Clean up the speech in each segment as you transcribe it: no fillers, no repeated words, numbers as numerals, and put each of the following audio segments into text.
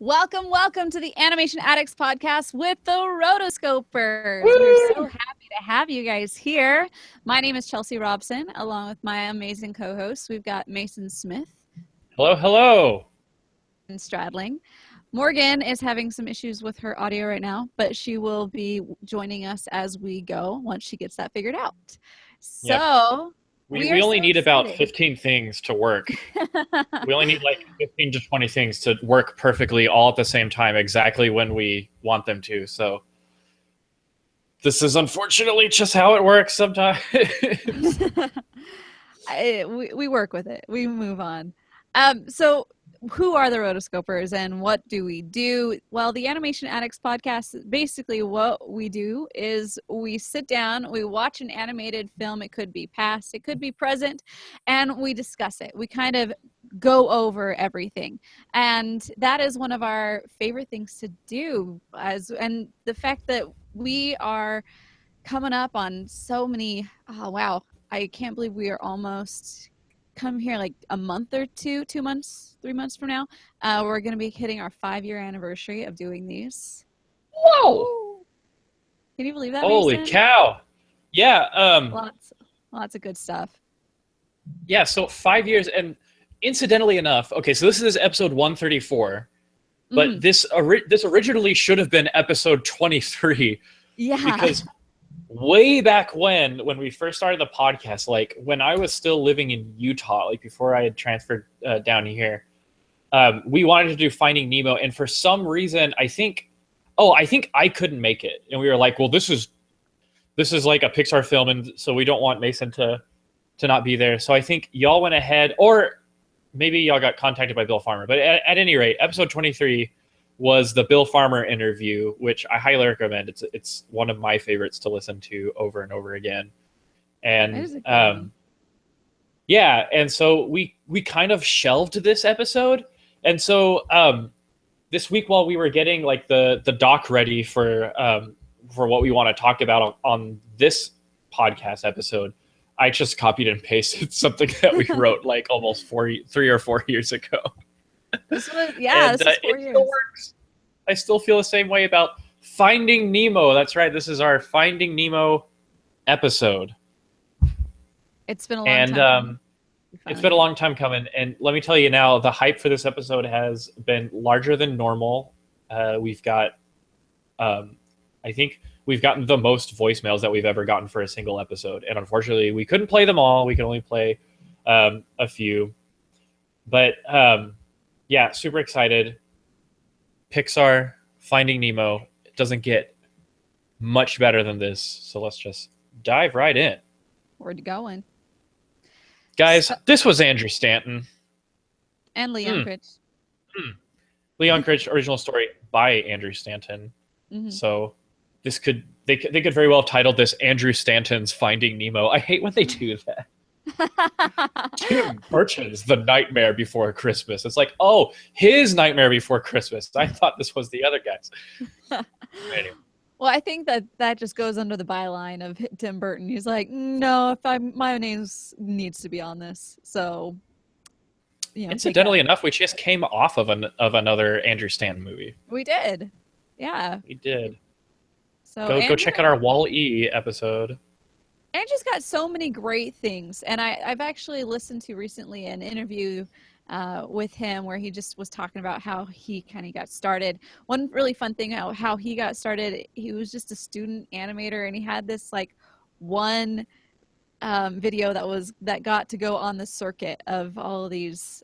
Welcome to the Animation Addicts podcast with the Rotoscopers. Woo! We're so happy to have you guys here. My name is Chelsea Robson, along with my amazing co-hosts. We've got Mason Smith Hello. and Stradling. Morgan is having some issues with her audio right now, but she will be joining us as we go once she gets that figured out. So we only need about 15 things to work. We only need like 15 to 20 things to work perfectly all at the same time, exactly when we want them to. So this is unfortunately just how it works sometimes. We work with it. We move on. So who are the Rotoscopers and what do we do? Well, the Animation Addicts podcast, basically what we do is we sit down, we watch an animated film. It could be past, it could be present, and we discuss it. We kind of go over everything. And that is one of our favorite things to do. And the fact that we are coming up on so many, oh, wow. I can't believe we are almost come here like a month or 2 months, 3 months from now. We're going to be hitting our 5-year anniversary of doing these. Whoa! Can you believe that? Holy Mason? cow! Yeah. Lots of good stuff. Yeah. So 5 years, and incidentally enough, okay. So this is episode 134, but this originally should have been episode 23. Yeah. Because way back when we first started the podcast, like when I was still living in Utah, like before I had transferred down here, we wanted to do Finding Nemo, and for some reason, I think I couldn't make it, and we were like, well, this is like a Pixar film, and so we don't want Mason to not be there. So I think y'all went ahead, or maybe y'all got contacted by Bill Farmer, but at any rate, episode 23 was the Bill Farmer interview, which I highly recommend. It's one of my favorites to listen to over and over again. And yeah, and so we kind of shelved this episode. And so this week, while we were getting like the doc ready for what we want to talk about on this podcast episode, I just copied and pasted something that we wrote like almost 3 or 4 years ago. This is 4 years. Still works. I still feel the same way about Finding Nemo. That's right. This is our Finding Nemo episode. It's been a long time. It's been a long time coming. And let me tell you now, the hype for this episode has been larger than normal. We've got, I think we've gotten the most voicemails that we've ever gotten for a single episode. And unfortunately, we couldn't play them all. We could only play a few. But yeah, super excited. Pixar, Finding Nemo. It doesn't get much better than this. So let's just dive right in. Where'd you going? Guys, this was Andrew Stanton. And Leon Critch. Leon Critch, original story by Andrew Stanton. So they could very well have titled this Andrew Stanton's Finding Nemo. I hate when they do that. Tim Burton's The Nightmare Before Christmas. It's like, oh, his Nightmare Before Christmas. I thought this was the other guy's. Anyway. Well, I think that just goes under the byline of Tim Burton. He's like, no, my name needs to be on this. So, incidentally enough, we just came off of another Andrew Stanton movie. We did, yeah, we did. So go check out our Wall-E episode. Andrew's got so many great things, and I've actually listened to recently an interview with him where he just was talking about how he kind of got started. One really fun thing how he got started, he was just a student animator, and he had this like one video that got to go on the circuit of all of these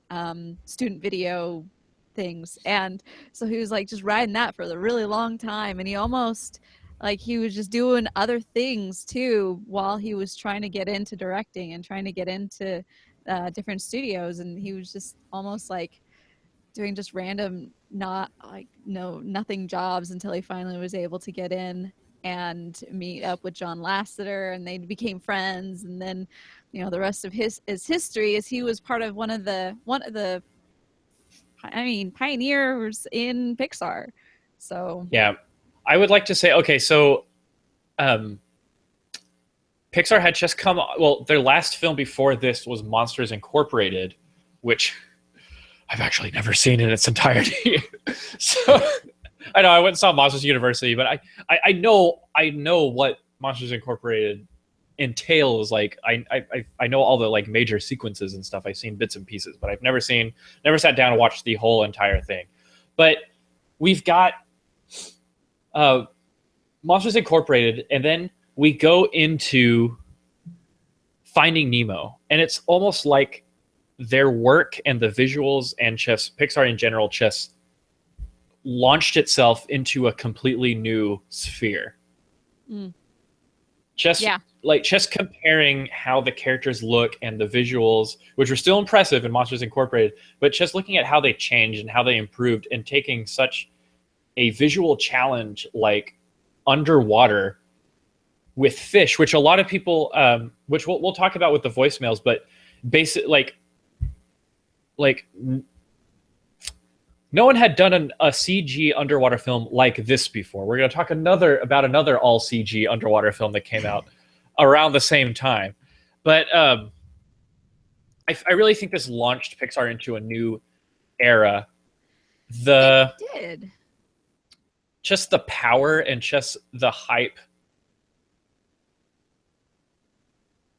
student video things, and so he was like just riding that for a really long time, and he almost like he was just doing other things too while he was trying to get into directing and trying to get into different studios, and he was just almost like doing just random nothing jobs until he finally was able to get in and meet up with John Lasseter, and they became friends. And then the rest of his history is he was part of one of the pioneers in Pixar. So yeah, I would like to say, okay, so Pixar had just come, well, their last film before this was Monsters Incorporated, which I've actually never seen it in its entirety. So I know I went and saw Monsters University, but I know what Monsters Incorporated entails. Like I know all the like major sequences and stuff. I've seen bits and pieces, but I've never sat down and watched the whole entire thing. But we've got Monsters Incorporated, and then we go into Finding Nemo, and it's almost like their work and the visuals and just Pixar in general just launched itself into a completely new sphere. Just comparing how the characters look and the visuals, which were still impressive in Monsters Incorporated, but just looking at how they changed and how they improved, and taking such a visual challenge like underwater with fish, which a lot of people, which we'll talk about with the voicemails, but no one had done a CG underwater film like this before. We're going to talk about another all CG underwater film that came out around the same time. But I really think this launched Pixar into a new era. It did. Just the power and just the hype.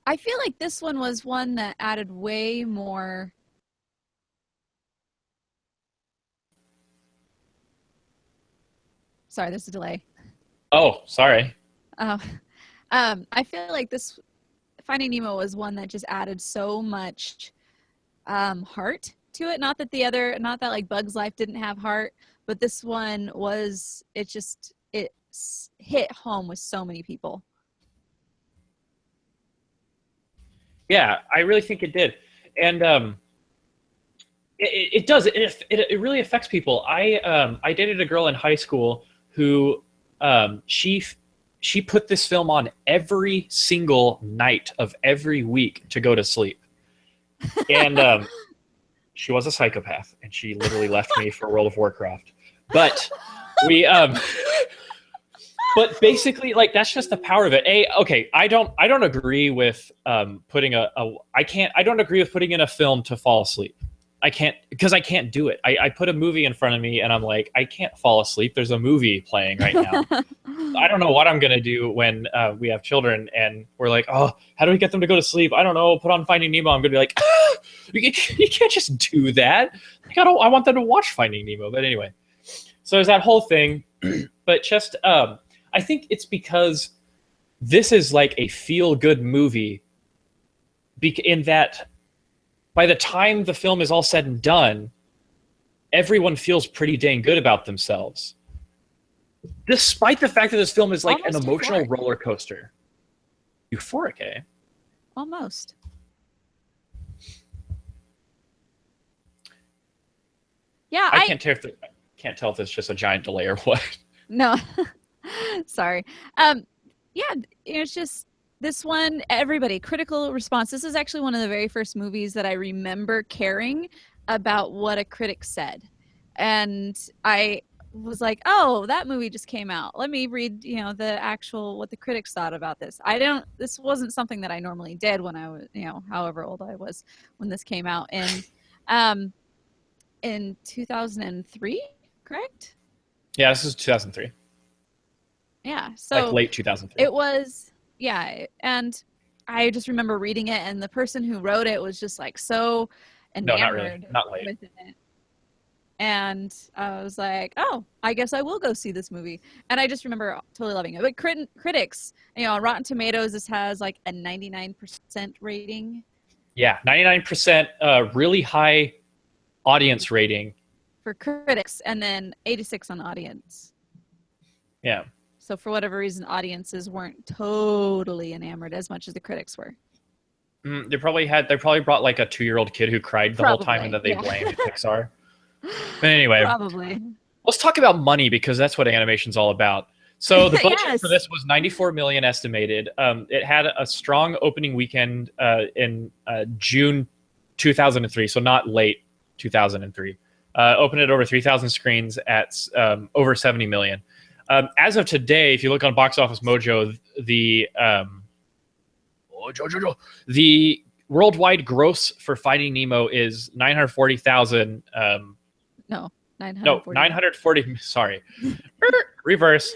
I feel like this one was one that added way more. Sorry, there's a delay. Oh, sorry. I feel like this Finding Nemo was one that just added so much heart to it. Not that like Bug's Life didn't have heart, but this one was. It hit home with so many people. Yeah, I really think it did, and it does. It really affects people. I dated a girl in high school who she put this film on every single night of every week to go to sleep, and she was a psychopath, and she literally left me for World of Warcraft. But we but basically, like, that's just the power of it. I don't agree with putting I don't agree with putting in a film to fall asleep. I can't, because I can't do it. I put a movie in front of me and I'm like, I can't fall asleep. There's a movie playing right now. I don't know what I'm going to do when we have children and we're like, oh, how do we get them to go to sleep? I don't know. Put on Finding Nemo. I'm going to be like, you can't just do that. Like, I want them to watch Finding Nemo. But anyway, so there's that whole thing. But just, I think it's because this is like a feel-good movie in that by the time the film is all said and done, everyone feels pretty dang good about themselves. Despite the fact that this film is like almost an emotional roller coaster. Euphoric, eh? Almost. Yeah, I can't tell if it's just a giant delay or what. No. Sorry. Yeah, it's just this one, everybody, critical response. This is actually one of the very first movies that I remember caring about what a critic said. And I was like, oh, that movie just came out. Let me read, what the critics thought about this. This wasn't something that I normally did when I was, however old I was when this came out. And in 2003, correct? Yeah, this is 2003. Yeah, so like late 2003. It was, yeah, and I just remember reading it, and the person who wrote it was just like so enamored. No, not really. Not late. With it. And I was like, oh, I guess I will go see this movie. And I just remember totally loving it. But critics, on Rotten Tomatoes, this has like a 99% rating. Yeah, 99%, really high audience rating for critics, and then 86 on audience. Yeah. So for whatever reason, audiences weren't totally enamored as much as the critics were. They probably brought like a 2-year-old kid who cried the whole time, and then they blamed Pixar. But anyway, probably. Let's talk about money, because that's what animation's all about. So the budget for this was $94 million estimated. It had a strong opening weekend in June 2003, so not late 2003. Opened at over 3,000 screens at over 70 million. As of today, if you look on Box Office Mojo, the worldwide gross for Finding Nemo is 940,000. No, No, 940. 940. Sorry, reverse.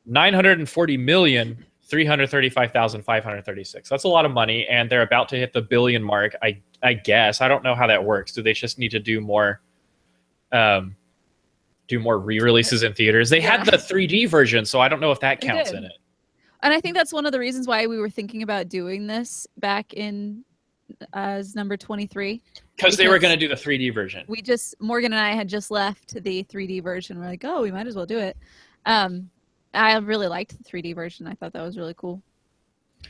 940,335,536. That's a lot of money, and they're about to hit the billion mark. I guess I don't know how that works. Do they just need to do more re-releases in theaters? They had the 3D version, so I don't know if that counts in it. And I think that's one of the reasons why we were thinking about doing this back in as number 23. Because they were going to do the 3D version. Morgan and I had just left the 3D version. We're like, oh, we might as well do it. I really liked the 3D version. I thought that was really cool.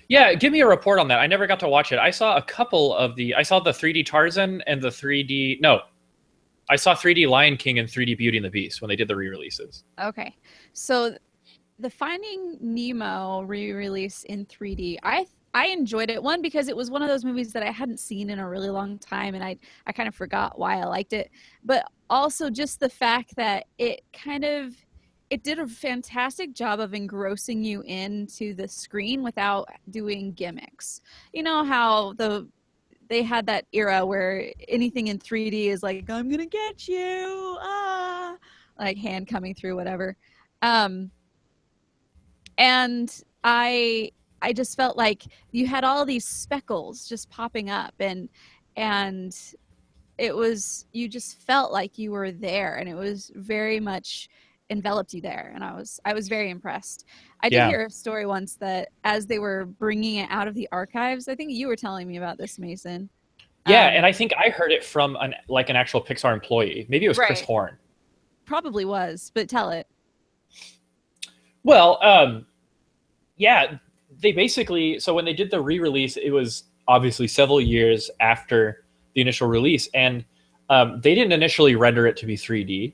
Yeah, give me a report on that. I never got to watch it. I saw a couple of I saw the 3D Tarzan and the 3D... No, I saw 3D Lion King and 3D Beauty and the Beast when they did the re-releases. Okay. So the Finding Nemo re-release in 3D, I enjoyed it. One, because it was one of those movies that I hadn't seen in a really long time, and I kind of forgot why I liked it. But also just the fact that it did a fantastic job of engrossing you into the screen without doing gimmicks. You know how they had that era where anything in 3D is like, I'm gonna get you, like hand coming through, whatever. And I just felt like you had all these speckles just popping up, and it was, you just felt like you were there, and it was very much enveloped you there, and I was very impressed. I did hear a story once that as they were bringing it out of the archives, I think you were telling me about this, Mason. Yeah, and I think I heard it from an actual Pixar employee. Maybe it was Chris Horn. Probably was, but tell it. Well, yeah, they basically, so when they did the re-release, it was obviously several years after the initial release, and they didn't initially render it to be 3D.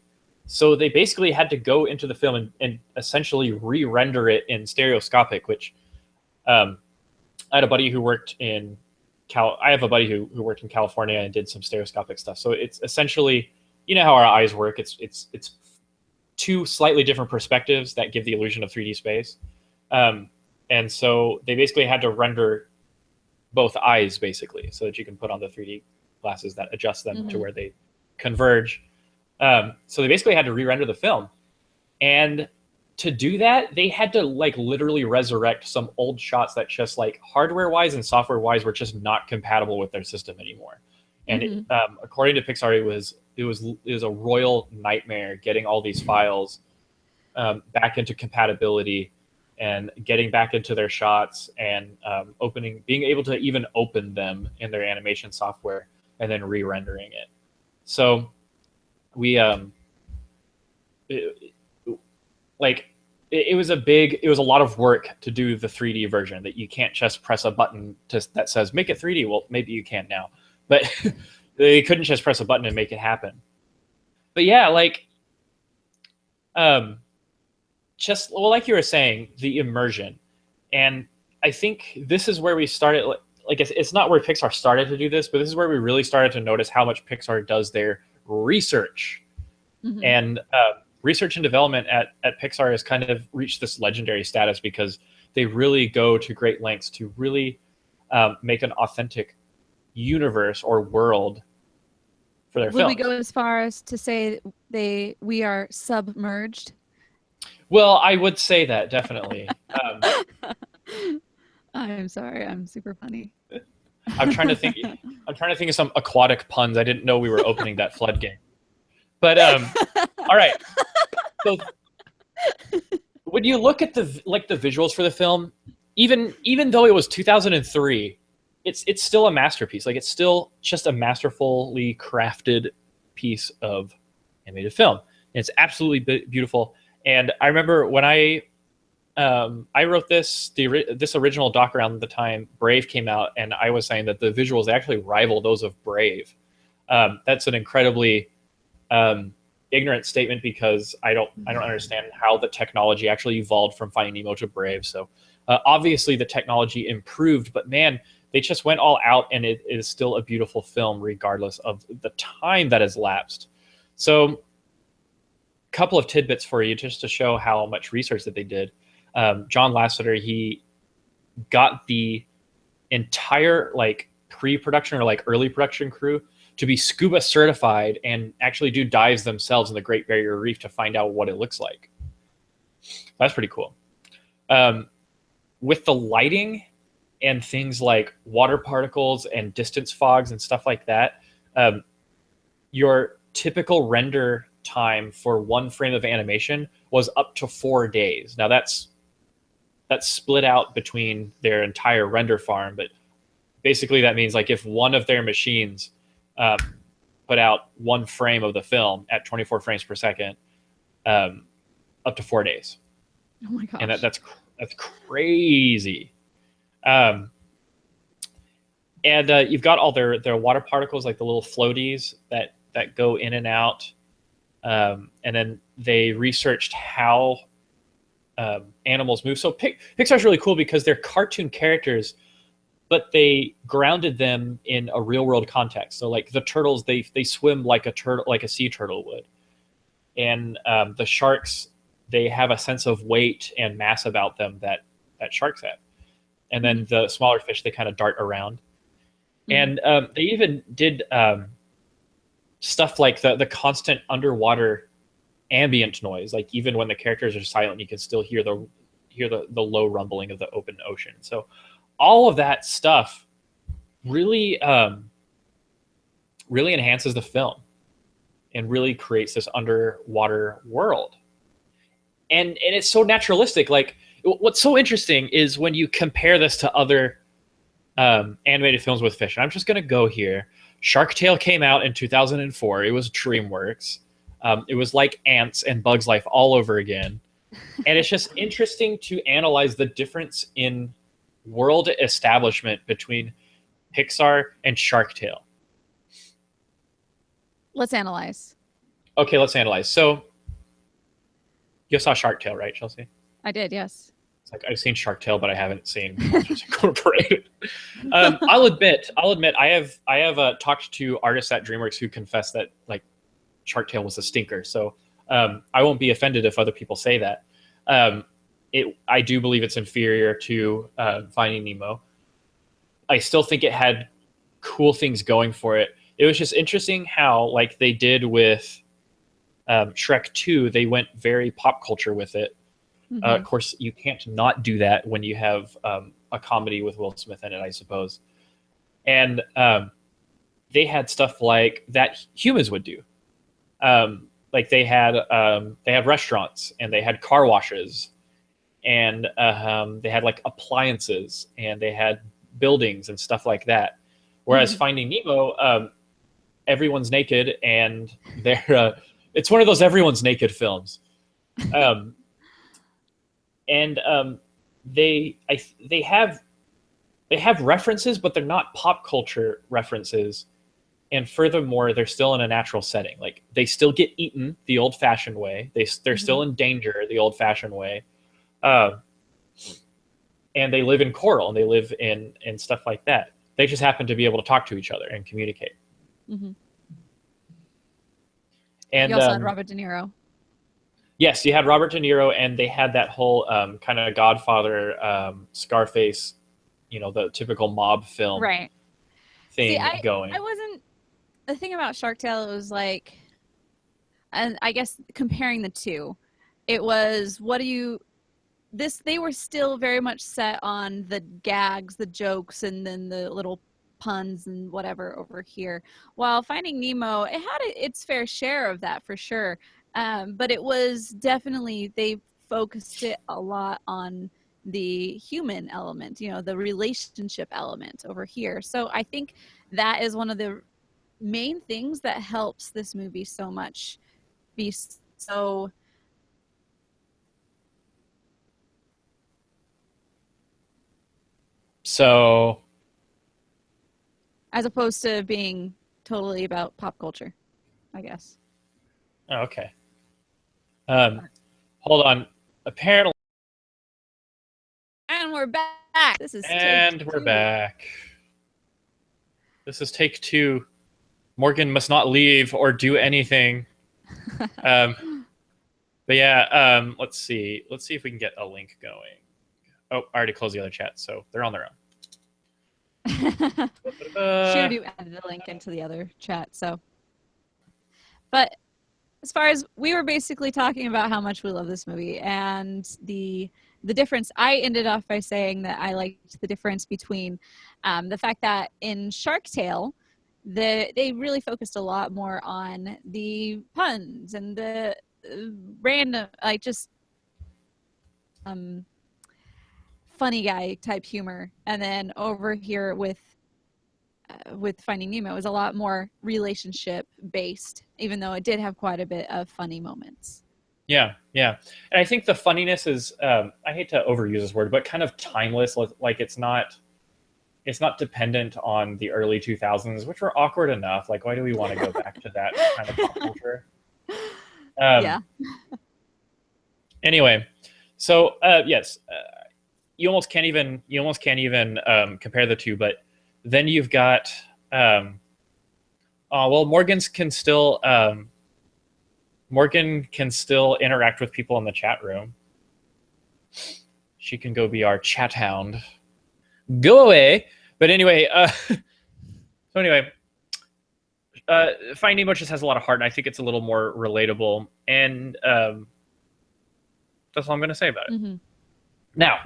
So they basically had to go into the film and essentially re-render it in stereoscopic, which I had a buddy who worked in I have a buddy who worked in California and did some stereoscopic stuff. So it's essentially, you know how our eyes work. It's two slightly different perspectives that give the illusion of 3D space. And so they basically had to render both eyes, basically, so that you can put on the 3D glasses that adjust them to where they converge. So they basically had to re-render the film. And to do that, they had to literally resurrect some old shots that just hardware-wise and software-wise were just not compatible with their system anymore. And according to Pixar, it was a royal nightmare getting all these files back into compatibility and getting back into their shots and being able to even open them in their animation software and then re-rendering it. So we it was a lot of work to do the 3D version, that you can't just press a button that says make it 3D. Well, maybe you can now, but they couldn't just press a button and make it happen. But yeah, just like you were saying, the immersion. And I think this is where we started, it's not where Pixar started to do this, but this is where we really started to notice how much Pixar does their research. And research and development at Pixar has kind of reached this legendary status because they really go to great lengths to really make an authentic universe or world for their films. Would we go as far as to say we are submerged? Well, I would say that, definitely. I'm sorry, I'm super funny. I'm trying to think of some aquatic puns. I didn't know we were opening that floodgate. But all right. So when you look at the visuals for the film, even though it was 2003, it's still a masterpiece. It's still just a masterfully crafted piece of animated film. And it's absolutely beautiful. And I remember when I wrote this original doc around the time Brave came out, and I was saying that the visuals actually rival those of Brave. That's an incredibly ignorant statement because I don't understand how the technology actually evolved from Finding Nemo to Brave. So obviously the technology improved, but man, they just went all out, and it is still a beautiful film regardless of the time that has lapsed. So a couple of tidbits for you just to show how much research that they did. John Lasseter, he got the entire pre-production or like early production crew to be scuba certified and actually do dives themselves in the Great Barrier Reef to find out what it looks like. That's pretty cool. With the lighting and things like water particles and distance fogs and stuff like that, your typical render time for one frame of animation was up to 4 days. Now that's split out between their entire render farm, but basically that means like if one of their machines put out one frame of the film at 24 frames per second, up to 4 days. Oh my gosh. And that's crazy. And you've got all their water particles, like the little floaties that go in and out. And then they researched how animals move. So Pixar's really cool because they're cartoon characters, but they grounded them in a real world context. So like the turtles, they swim like a sea turtle would. And the sharks, they have a sense of weight and mass about them that sharks have. And then the smaller fish, they kind of dart around. And they even did stuff like the constant underwater ambient noise. Like even when the characters are silent, you can still hear the low rumbling of the open ocean. So all of that stuff really really enhances the film and really creates this underwater world. And it's so naturalistic. Like what's so interesting is when you compare this to other animated films with fish. And I'm just going to go here. Shark Tale came out in 2004. It was DreamWorks. It was like Ants and Bugs Life all over again. And it's just interesting to analyze the difference in world establishment between Pixar and Shark Tale. Let's analyze. Okay, let's analyze. So you saw Shark Tale, right, Chelsea? I did, yes. It's like I've seen Shark Tale, but I haven't seen Monsters Incorporated. I'll admit, I have talked to artists at DreamWorks who confess that like Shark Tale was a stinker. So I won't be offended if other people say that. I do believe it's inferior to Finding Nemo. I still think it had cool things going for it. It was just interesting how, like they did with Shrek 2, they went very pop culture with it. Of course, you can't not do that when you have a comedy with Will Smith in it, I suppose. And they had stuff like that humans would do. Like they had restaurants and they had car washes and they had like appliances and they had buildings and stuff like that. Whereas Finding Nemo, everyone's naked and they're it's one of those everyone's naked films. And they have references, but they're not pop culture references. And furthermore, they're still in a natural setting. Like they still get eaten the old-fashioned way. They're still in danger the old-fashioned way. And they live in coral and they live in stuff like that. They just happen to be able to talk to each other and communicate. And you also had Robert De Niro. Yes, you had Robert De Niro, and they had that whole kind of Godfather, Scarface, the typical mob film thing going. I wasn't. The thing about Shark Tale, it was like, and I guess comparing the two, it was they were still very much set on the gags, the jokes, and then the little puns and whatever over here. While Finding Nemo, it had its fair share of that for sure. But it was definitely, they focused it a lot on the human element, the relationship element over here. So I think that is one of the main things that helps this movie so much be so as opposed to being totally about pop culture, I guess. Oh, okay. Hold on. Apparently, and we're back. We're back. This is take 2. Morgan must not leave or do anything. But yeah, let's see. Let's see if we can get a link going. Oh, I already closed the other chat, so they're on their own. She already added the link into the other chat. So, but as far as we were basically talking about how much we love this movie and the difference, I ended off by saying that I liked the difference between the fact that in Shark Tale, they really focused a lot more on the puns and the random, like just funny guy type humor, and then over here with Finding Nemo, it was a lot more relationship based, even though it did have quite a bit of funny moments. Yeah, yeah, and I think the funniness is I hate to overuse this word, but kind of timeless. Like it's not dependent on the early 2000s, which were awkward enough. Like, why do we want to go back to that kind of pop culture? Yeah. Anyway, so yes, you almost can't even compare the two. But then you've got well, Morgan can still interact with people in the chat room. She can go be our chat hound. Go away. But anyway, Finding Nemo just has a lot of heart, and I think it's a little more relatable. And that's all I'm going to say about it. Mm-hmm. Now,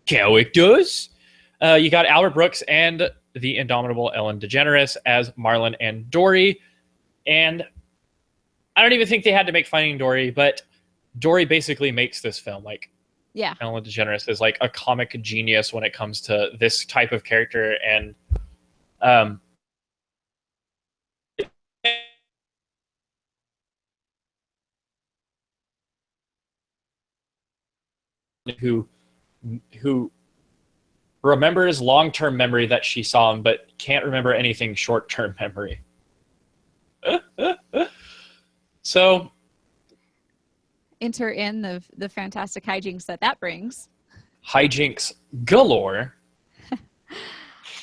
characters. You got Albert Brooks and the indomitable Ellen DeGeneres as Marlin and Dory. And I don't even think they had to make Finding Dory, but Dory basically makes this film. Like, yeah, Ellen DeGeneres is like a comic genius when it comes to this type of character. And who remembers long-term memory that she saw him, but can't remember anything short-term memory. So enter in the fantastic hijinks that brings. Hijinks galore.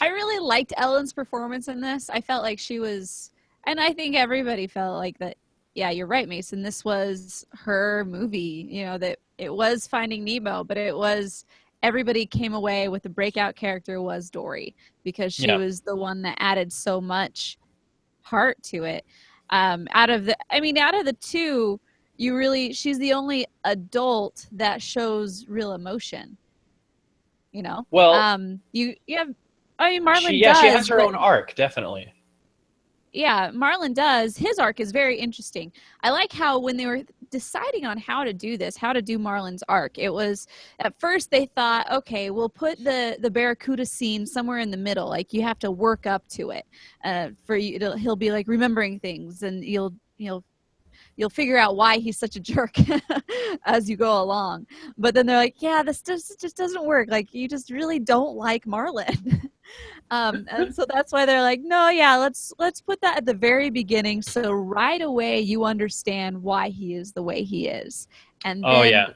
I really liked Ellen's performance in this. I felt like she was, and I think everybody felt like that. Yeah, you're right, Mason. This was her movie. You know, that it was Finding Nemo, but it was, everybody came away with the breakout character was Dory, because she was the one that added so much heart to it. Out of the two, she's the only adult that shows real emotion. You know, well, you have, I mean, Marlon does. She does, has her own arc, definitely. Yeah, Marlon does. His arc is very interesting. I like how when they were deciding on how to do this, how to do Marlon's arc, it was, at first they thought, okay, we'll put the Barracuda scene somewhere in the middle. Like, you have to work up to it. For you, he'll be like remembering things, and you'll figure out why he's such a jerk as you go along. But then they're like, yeah, this just doesn't work. Like, you just really don't like Marlon. And so that's why they're like, no, yeah, let's put that at the very beginning, so right away you understand why he is the way he is, and then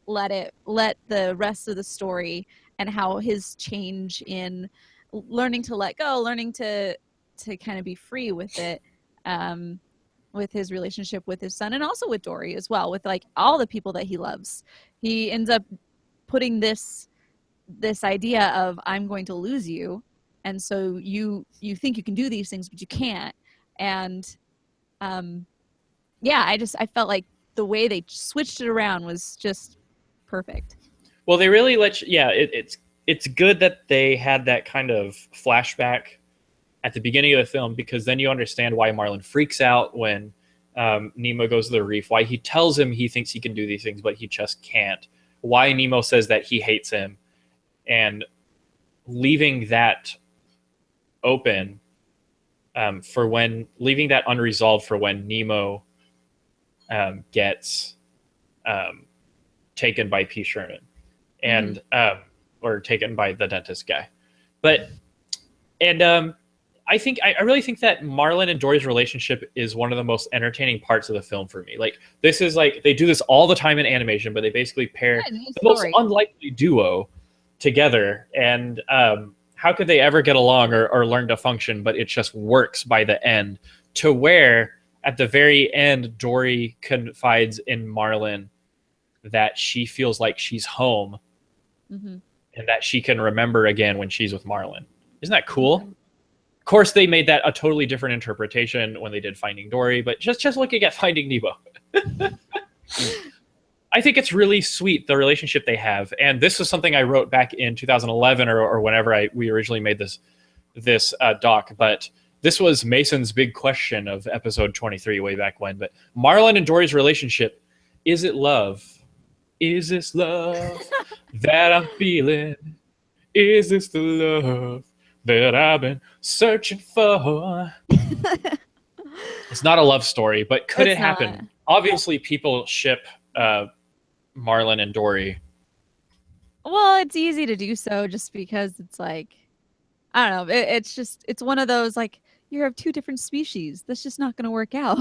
let the rest of the story and how his change in learning to let go, learning to kind of be free with it, with his relationship with his son, and also with Dory as well, with like all the people that he loves. He ends up putting this idea of, I'm going to lose you, and so you think you can do these things, but you can't. And I felt like the way they switched it around was just perfect. Well, they really let you, it's good that they had that kind of flashback at the beginning of the film, because then you understand why Marlin freaks out when Nemo goes to the reef, why he tells him he thinks he can do these things, but he just can't, why Nemo says that he hates him, and leaving that open leaving that unresolved for when Nemo gets taken by P. Sherman, and or taken by the dentist guy. But I really think that Marlin and Dory's relationship is one of the most entertaining parts of the film for me. Like, this is like, they do this all the time in animation, but they basically pair the most unlikely duo together, and how could they ever get along or learn to function? But it just works by the end, to where at the very end, Dory confides in Marlin that she feels like she's home, and that she can remember again when she's with Marlin. Isn't that cool? Of course, they made that a totally different interpretation when they did Finding Dory, but just looking at Finding Nemo. I think it's really sweet, the relationship they have. And this was something I wrote back in 2011 or whenever we originally made this doc. But this was Mason's big question of episode 23 way back when. But Marlin and Dory's relationship, is it love? Is this love that I'm feeling? Is this the love that I've been searching for? It's not a love story, but could it happen? Obviously, people ship Marlin and Dory. Well, it's easy to do so just because it's like, I don't know. It's one of those like, you have two different species. That's just not going to work out.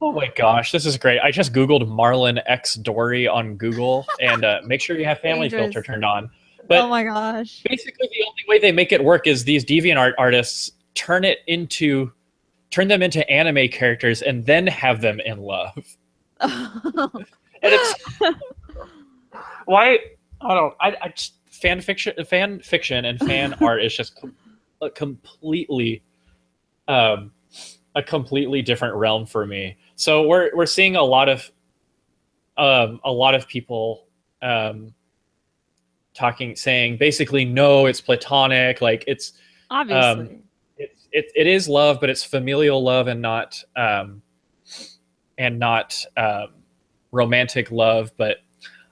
Oh my gosh, this is great. I just Googled Marlin X Dory on Google, and make sure you have family filter turned on. But oh my gosh. Basically, the only way they make it work is these DeviantArt artists turn them into anime characters and then have them in love. And it's why I just, fan fiction and fan art is just a completely different realm for me. So we're seeing a lot of people saying basically, no, it's platonic. Like it's obviously it is love, but it's familial love and not romantic love. But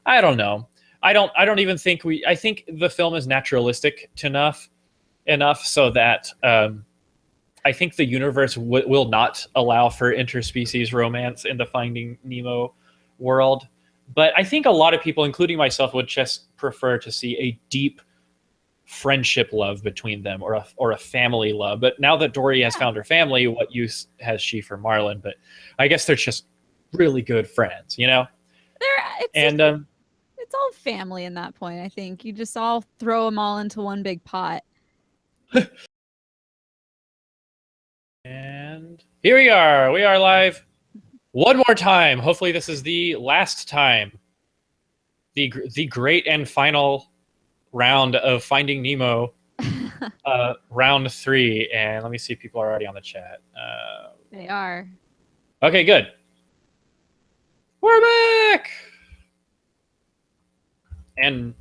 I don't know. I don't even think I think the film is naturalistic enough so that I think the universe will not allow for interspecies romance in the Finding Nemo world. But I think a lot of people, including myself, would just prefer to see a deep friendship love between them, or a family love. But now that Dory has found her family, what use has she for Marlin? But I guess they're just really good friends, you know? It's all family in that point. I think you just all throw them all into one big pot. And here we are. We are live one more time. Hopefully this is the last time. The great and final round of Finding Nemo, round 3. And let me see if people are already on the chat. They are. Okay, good. We're back! And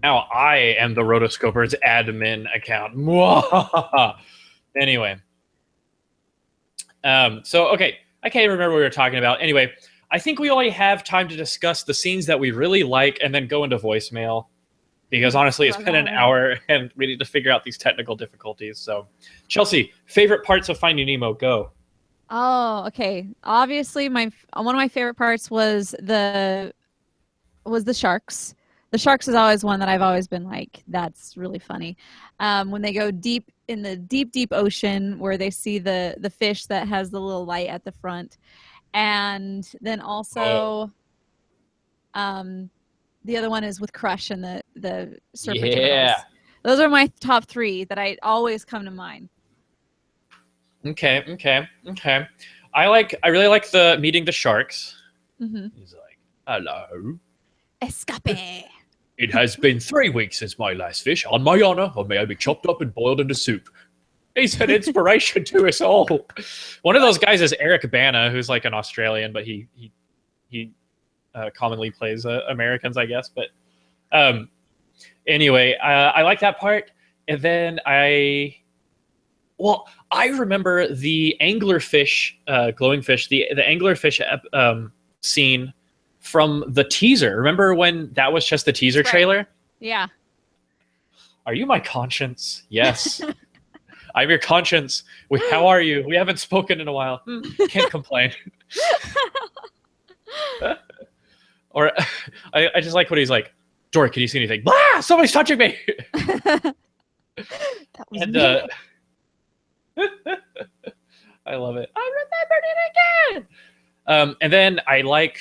now I am the Rotoscopers admin account. Anyway. So, okay. I can't remember what we were talking about. Anyway, I think we only have time to discuss the scenes that we really like and then go into voicemail. Because honestly, it's been an hour and we need to figure out these technical difficulties. So, Chelsea, favorite parts of Finding Nemo, go. Oh, okay. Obviously, one of my favorite parts was the sharks. The sharks is always one that I've always been like, that's really funny. When they go deep in the deep ocean where they see the fish that has the little light at the front. And then also the other one is with Crush and the surfer turtles. Those are my top 3 that I always come to mind. Okay. I really like the meeting the sharks. Mm-hmm. He's like, hello. Escape. It has been 3 weeks since my last fish. On my honor, or may I be chopped up and boiled into soup. He's an inspiration to us all. One of those guys is Eric Bana, who's like an Australian, but he commonly plays Americans, I guess. But anyway, I like that part. And then I remember the anglerfish, glowing fish, the anglerfish scene from the teaser. Remember when that was just the teaser trailer? Yeah. Are you my conscience? Yes. I'm your conscience. How are you? We haven't spoken in a while. Can't complain. Or I just like what he's like, Dory, can you see anything? Ah, somebody's touching me. That was me. I love it. I remembered it again. And then I like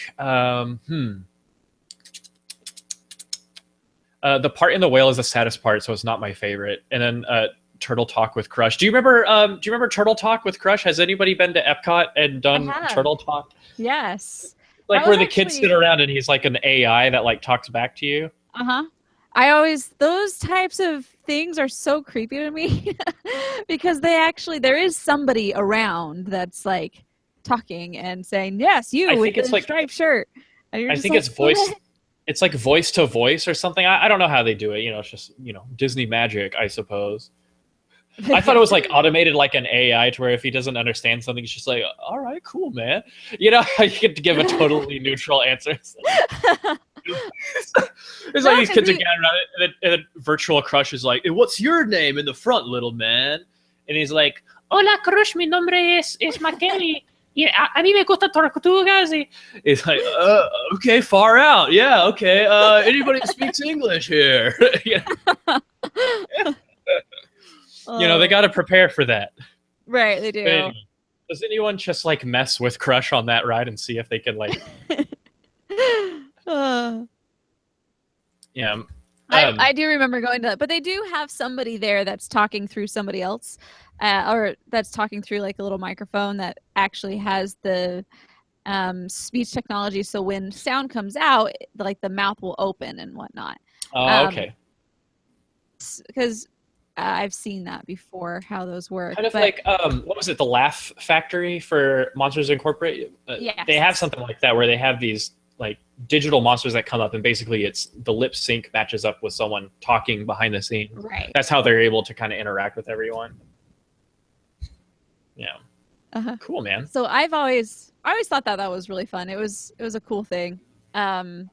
the part in the whale is the saddest part, so it's not my favorite. And then Turtle Talk with Crush. Do you remember Turtle Talk with Crush? Has anybody been to Epcot and done Turtle Talk? Yes. Like where the kids sit around and he's like an AI that like talks back to you. Those types of things are so creepy to me because there is somebody around that's like talking and saying, yes, I you with think it's the like striped shirt. And you're I just think like, it's voice. what? It's like voice to voice or something. I don't know how they do it. It's just Disney magic, I suppose. I thought it Yeah. was like automated like an AI to where if he doesn't understand something, it's just like, all right, cool, man. You get to give a totally neutral answer. It's like No, these because kids are gathering around it, and then virtual crush is like, what's your name in the front, little man? And he's like, hola, crush, mi nombre es Makeli. Yeah, a mí me gusta tortugas. It's like, okay, far out. Yeah, okay. Anybody that speaks English here? They got to prepare for that. right, they do. Anyway, does anyone just like mess with Crush on that ride and see if they can like? Yeah. I do remember going to that, but they do have somebody there that's talking through somebody else, or that's talking through like a little microphone that actually has the speech technology. So when sound comes out, like the mouth will open and whatnot. Okay. Because I've seen that before, how those work. Kind of but, like what was it, the Laugh Factory for Monsters Incorporated? Yes. They have something like that where they have these like digital monsters that come up, and basically it's the lip sync matches up with someone talking behind the scenes. Right. That's how they're able to kind of interact with everyone. Yeah. Cool, man. So I always thought that was really fun. It was a cool thing. Let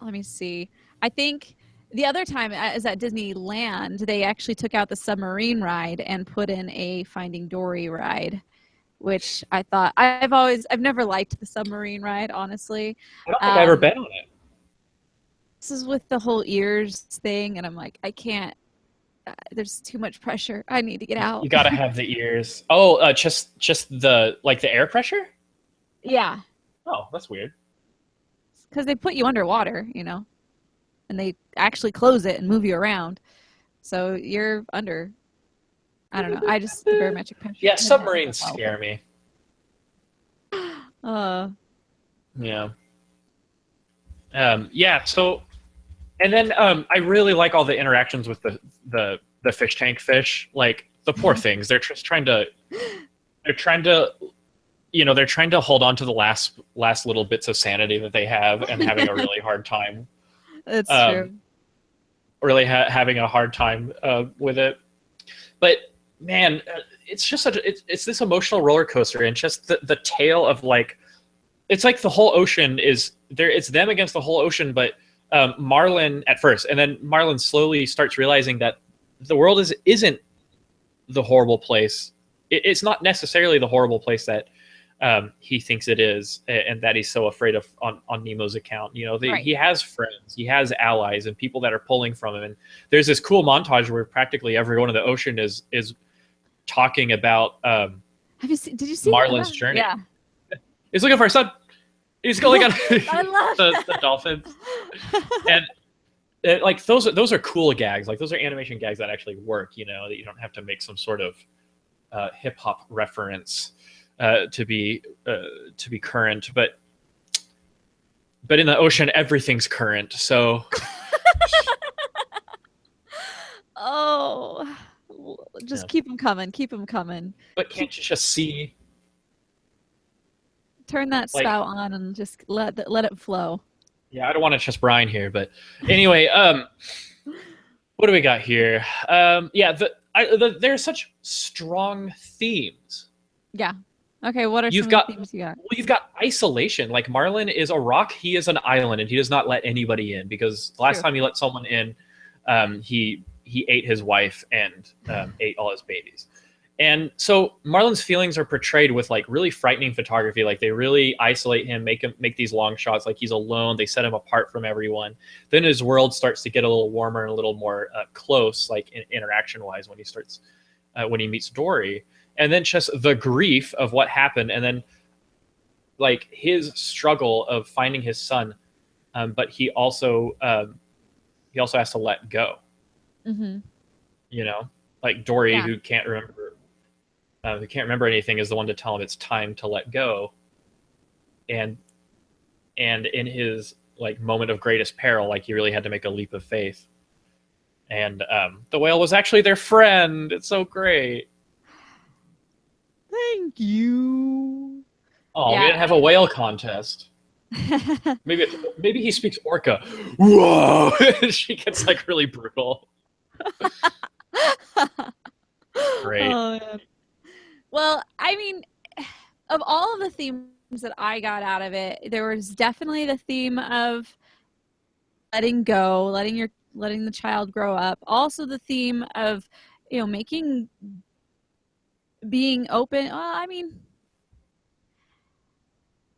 me see. I think the other time is at Disneyland, they actually took out the submarine ride and put in a Finding Dory ride, which I thought I've never liked the submarine ride, honestly. I don't think I've ever been on it. This is with the whole ears thing, and I'm like, I can't. There's too much pressure. I need to get out. You got to have the ears. Oh, just the air pressure? Yeah. Oh, that's weird. Because they put you underwater, and they actually close it and move you around. So you're under. I don't know. I just the barometric pressure. Yeah, submarines scare me. Yeah. Yeah. So, and then I really like all the interactions with the fish tank fish. Like the poor things, they're trying to hold on to the last little bits of sanity that they have, and having a really hard time. That's true. Really having a hard time with it. But man, it's just it's this emotional roller coaster, and just the tale of like, it's like the whole ocean is there. It's them against the whole ocean, but Marlin at first, and then Marlin slowly starts realizing that the world isn't the horrible place. It's not necessarily the horrible place that he thinks it is, and that he's so afraid of on Nemo's account. Right. He has friends, he has allies, and people that are pulling from him. And there's this cool montage where practically everyone in the ocean is talking about Did you see Marlin's that? journey. Yeah. He's looking for his son. He's going on I love the dolphins. And like those are cool gags. Like those are animation gags that actually work. That you don't have to make some sort of hip hop reference to be current. But in the ocean, everything's current. So. Oh, just keep them coming. Keep them coming. But can't you just see? Turn that spout on and just let it flow. Yeah, I don't want to just brine here, but anyway, what do we got here? Yeah, there's such strong themes. Yeah. Okay, what are some themes you got? Well, you've got isolation. Like Marlin is a rock, he is an island, and he does not let anybody in, because the last time he let someone in, he ate his wife and ate all his babies. And so Marlin's feelings are portrayed with like really frightening photography. Like they really isolate him, make these long shots like he's alone. They set him apart from everyone. Then his world starts to get a little warmer and a little more close, like interaction wise, when he meets Dory. And then just the grief of what happened, and then like his struggle of finding his son, but he also has to let go. Mm-hmm. Like Dory, who can't remember anything, is the one to tell him it's time to let go. And in his like moment of greatest peril, like he really had to make a leap of faith. And the whale was actually their friend. It's so great. Thank you. Oh, we Yeah. didn't have a whale contest. Maybe he speaks Orca. Whoa! She gets like really brutal. Great. Oh, man. Well, I mean, of all of the themes that I got out of it, there was definitely the theme of letting go, letting the child grow up. Also the theme of, being open. Well, I mean,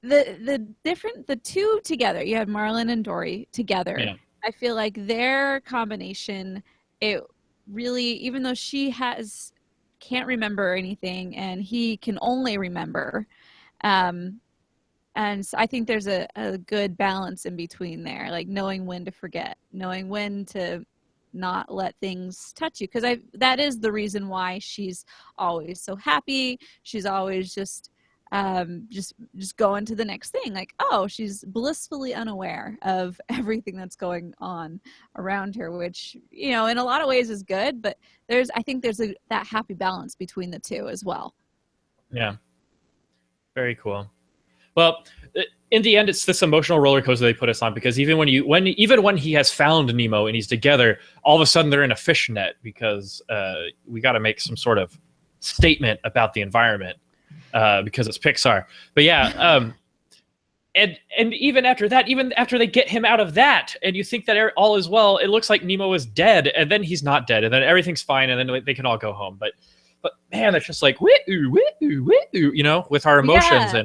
the two together, you had Marlon and Dory together. Yeah. I feel like their combination, it really, even though can't remember anything and he can only remember, and so I think there's a good balance in between there, like knowing when to forget, knowing when to not let things touch you, because that is the reason why she's always so happy. She's always just going to the next thing, like, oh, she's blissfully unaware of everything that's going on around her, which, in a lot of ways is good, but I think there's that happy balance between the two as well. Yeah. Very cool. Well, in the end, it's this emotional roller coaster they put us on, because even when he has found Nemo and he's together, all of a sudden they're in a fishnet because we got to make some sort of statement about the environment because it's Pixar. But yeah, and even after that, even after they get him out of that, and you think that all is well, it looks like Nemo is dead, and then he's not dead, and then everything's fine, and then they can all go home. But man, it's just like with our emotions. Yeah.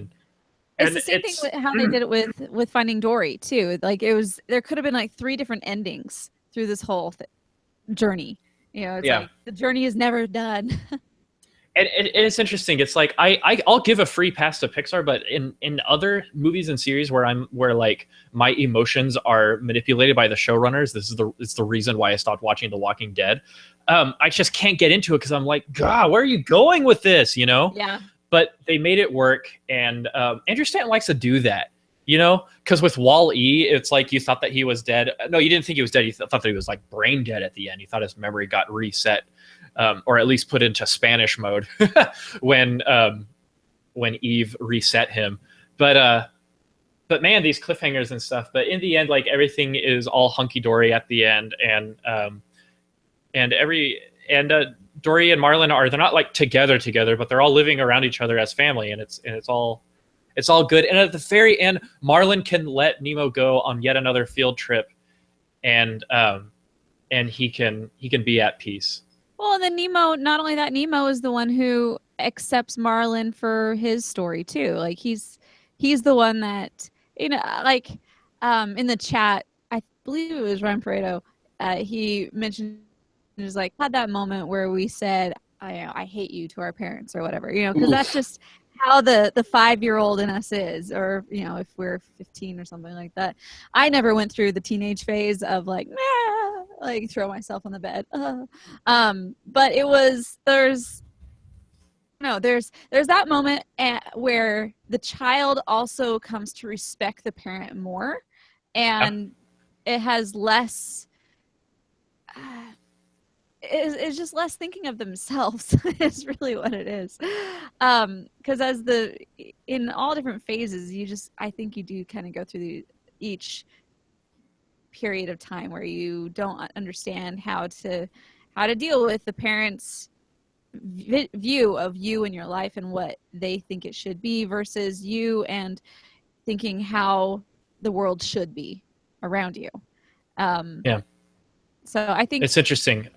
And it's the same thing with how they did it with Finding Dory too. Like there could have been like 3 different endings through this whole journey. It's like the journey is never done. And it's interesting. It's like I'll give a free pass to Pixar, but in other movies and series where like my emotions are manipulated by the showrunners, it's the reason why I stopped watching The Walking Dead. I just can't get into it because I'm like, God, where are you going with this? Yeah. But they made it work, and Andrew Stanton likes to do that, because with Wall-E, it's like you thought that he was dead. No, you didn't think he was dead. You thought that he was like brain dead at the end. You thought his memory got reset, or at least put into Spanish mode when Eve reset him. But man, these cliffhangers and stuff. But in the end, like everything is all hunky dory at the end, and Dory and Marlon they're not like together, but they're all living around each other as family, and it's all good. And at the very end, Marlon can let Nemo go on yet another field trip, and he can be at peace. Well, and then not only that, Nemo is the one who accepts Marlon for his story too. Like he's the one that, like in the chat, I believe it was Ryan Pareto, he mentioned, it was like, had that moment where we said, I hate you to our parents or whatever, because that's just how the 5-year-old in us is, or if we're 15 or something like that. I never went through the teenage phase of like, nah, like throw myself on the bed, but there's that moment where the child also comes to respect the parent more, and it has less it's just less thinking of themselves is really what it is. Because in all different phases, I think you do kind of go through each period of time where you don't understand how to deal with the parents' view of you and your life and what they think it should be versus you, and thinking how the world should be around you. So I think it's interesting.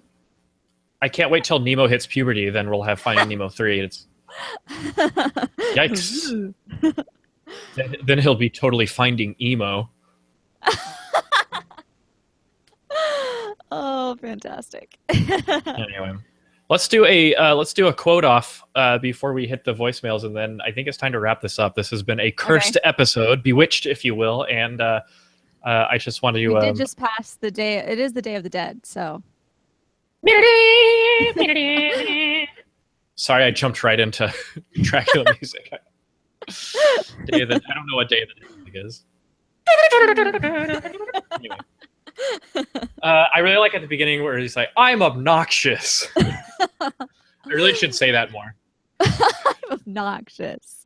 I can't wait till Nemo hits puberty. Then we'll have Finding Nemo 3. It's yikes. Then he'll be totally finding emo. Oh, fantastic. Anyway, let's do a quote off before we hit the voicemails, and then I think it's time to wrap this up. This has been a cursed episode, bewitched, if you will, and I just wanted to. We did just pass the day. It is the Day of the Dead, so. Sorry, I jumped right into Dracula music. I don't know what Day of the Dead is. Anyway. I really like at the beginning where he's like, "I'm obnoxious." I really should say that more. I'm obnoxious.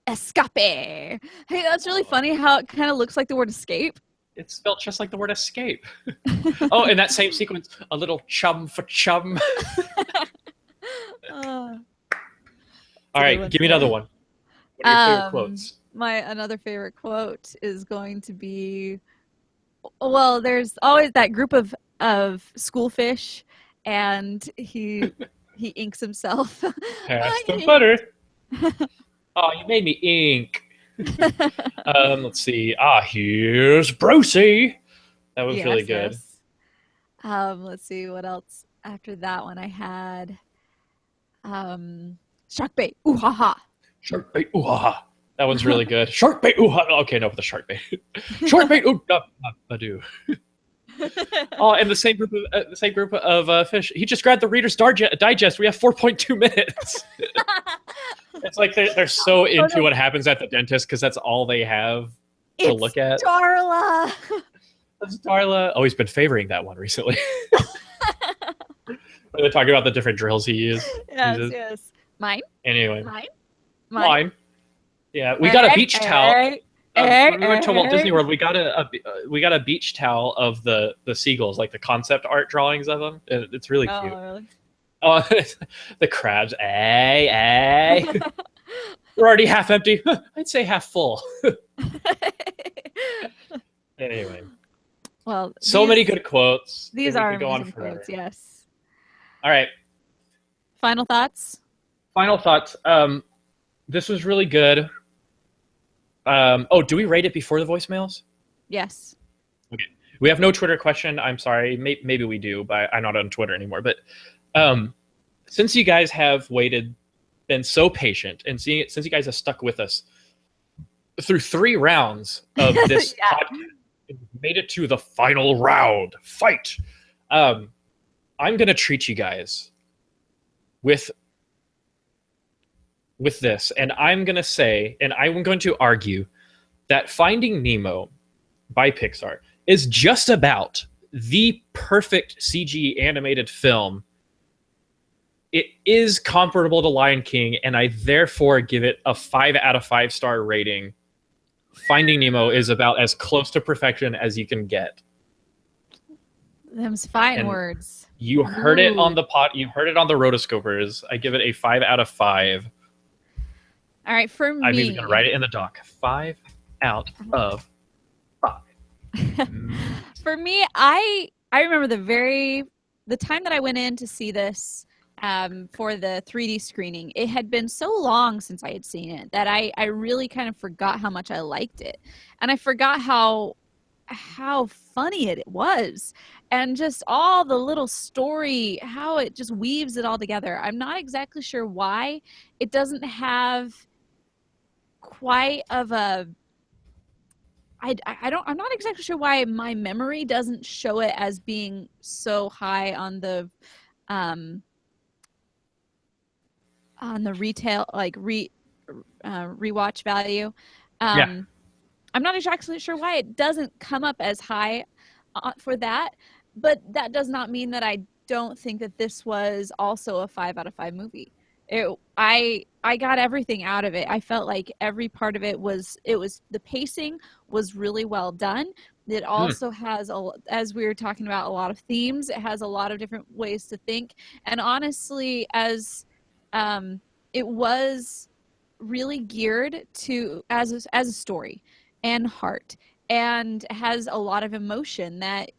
Escape. Hey, that's really funny how it kind of looks like the word escape. It's spelled just like the word escape. Oh, in that same sequence, a little chum for chum. Uh, All right, give me another one. What are your favorite quotes? My another favorite quote is going to be, well, there's always that group of schoolfish, and he inks himself. Pass the butter. Oh, you made me ink. Let's see. Here's Brucey. That was really good. Yes. Let's see what else. After that one, I had shark bait. Ooh ha ha. Shark bait. Ooh ha ha. That one's really good. Shark bait. Ooh ha. Okay, no, for the shark bait. Shark bait. Ooh I do. Oh, and the same group of fish. He just grabbed the Reader's Digest. We have 4.2 minutes. It's like they're so into what happens at the dentist because that's all they have to look at. Darla. That's Darla. Oh, he's been favoring that one recently. They're talking about the different drills he used. Yes. Mine. Anyway. Mine. Yeah, we got a beach towel. When we went to Walt Disney World, we got a beach towel of the seagulls, like the concept art drawings of them. It's really cute. Oh, really? Oh, the crabs. We're already half empty. I'd say half full. Anyway. Well, so many good quotes. These are amazing quotes, yes. All right. Final thoughts? This was really good. Do we rate it before the voicemails? Yes. Okay. We have no Twitter question. I'm sorry. Maybe we do, but I'm not on Twitter anymore. But since you guys have been so patient, and since you guys have stuck with us through 3 rounds of this podcast, made it to the final round fight. I'm going to treat you guys with this, and I'm going to say, and I'm going to argue that Finding Nemo by Pixar is just about the perfect CG animated film. It is comparable to Lion King, and I therefore give it a 5 out of 5 star rating. Finding Nemo is about as close to perfection as you can get. Them's fighting words. You heard it on the You heard it on the Rotoscopers. I give it a 5 out of 5. All right, for me, I'm even going to write it in the doc. 5 out of 5. For me, I remember the time that I went in to see this for the 3D screening. It had been so long since I had seen it that I really kind of forgot how much I liked it, and I forgot how funny it was, and just all the little story, how it just weaves it all together. I'm not exactly sure why it doesn't have quite of a I'm not exactly sure why my memory doesn't show it as being so high on the retail, like rewatch value. I'm not exactly sure why it doesn't come up as high for that, but that does not mean that I don't think that this was also a 5 out of 5 movie. I got everything out of it. I felt like every part of it was the pacing was really well done. It also has, as we were talking about, a lot of themes. It has a lot of different ways to think, and honestly, as it was really geared to as a story and heart, and has a lot of emotion that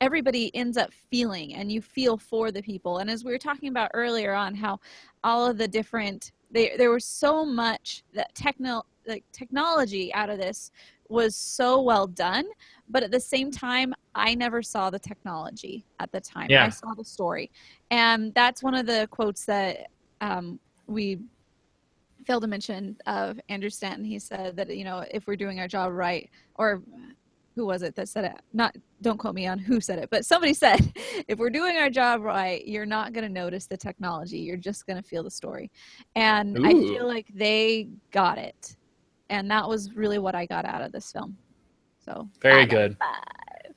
everybody ends up feeling, and you feel for the people. And as we were talking about earlier on, how all of the different there was so much that technology out of this was so well done, but at the same time I never saw the technology at the time. I saw the story, and that's one of the quotes that we failed to mention of Andrew Stanton. He said that, if we're doing our job right, or who was it that said it? Don't quote me on who said it, but somebody said, if we're doing our job right, you're not going to notice the technology. You're just going to feel the story. And I feel like they got it. And that was really what I got out of this film. So Very good.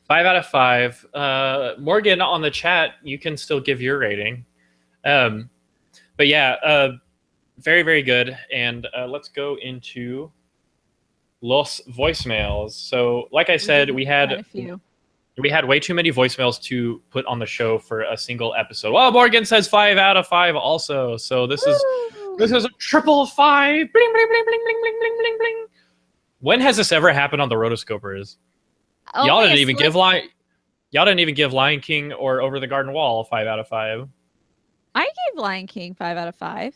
5 5 out of 5. Morgan on the chat, you can still give your rating. But yeah, very, very good. And let's go into los voicemails. So, like I said, we had quite a few. way too many voicemails to put on the show for a single episode. Well, Morgan says 5 out of 5 also. So this is a triple 5. Bling, bling, bling, bling, bling, bling, bling, bling, bling. When has this ever happened on the Rotoscopers? Y'all didn't even give Lion King or Over the Garden Wall 5 out of 5. I gave Lion King 5 out of 5.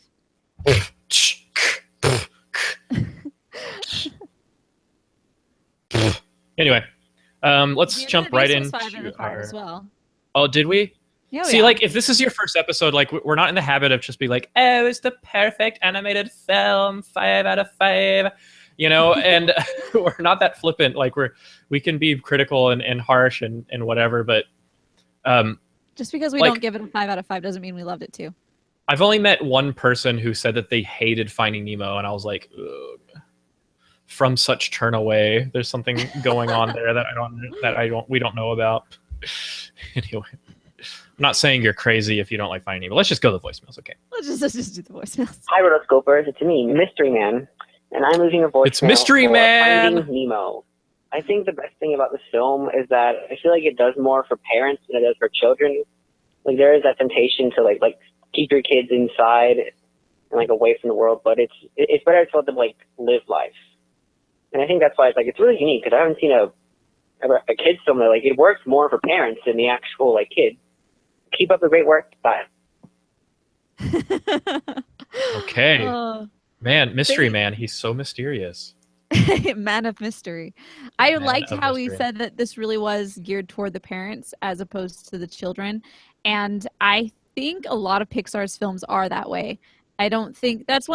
Anyway, let's jump right into 5 out of 5 as well. Oh, did we? Yeah, See, like, if this is your first episode, like, we're not in the habit of just be like, oh, it's the perfect animated film, 5 out of 5, you know, and we're not that flippant. Like, we can be critical and harsh and whatever, but just because we don't give it a 5 out of 5 doesn't mean we loved it too. I've only met one person who said that they hated Finding Nemo, and I was like, ugh. From such turn away, there's something going on there that we don't know about. Anyway, I'm not saying you're crazy if you don't like Finding Nemo. Let's just go to the voicemails, okay? Let's just do the voicemails. Hi, Rotoscopers. It's me, Mystery Man, and I'm leaving a voicemail. It's Mystery Man. Finding Nemo. I think the best thing about this film is that I feel like it does more for parents than it does for children. Like, there is that temptation to like keep your kids inside and like away from the world, but it's better to let them like live life. And I think that's why it's really unique, because I haven't seen a kids film that like it works more for parents than the actual like kid. Keep up the great work. Bye. Okay. Man, Mystery Man, he's so mysterious. Man of mystery. I liked how he said that this really was geared toward the parents as opposed to the children. And I think a lot of Pixar's films are that way. I don't think that's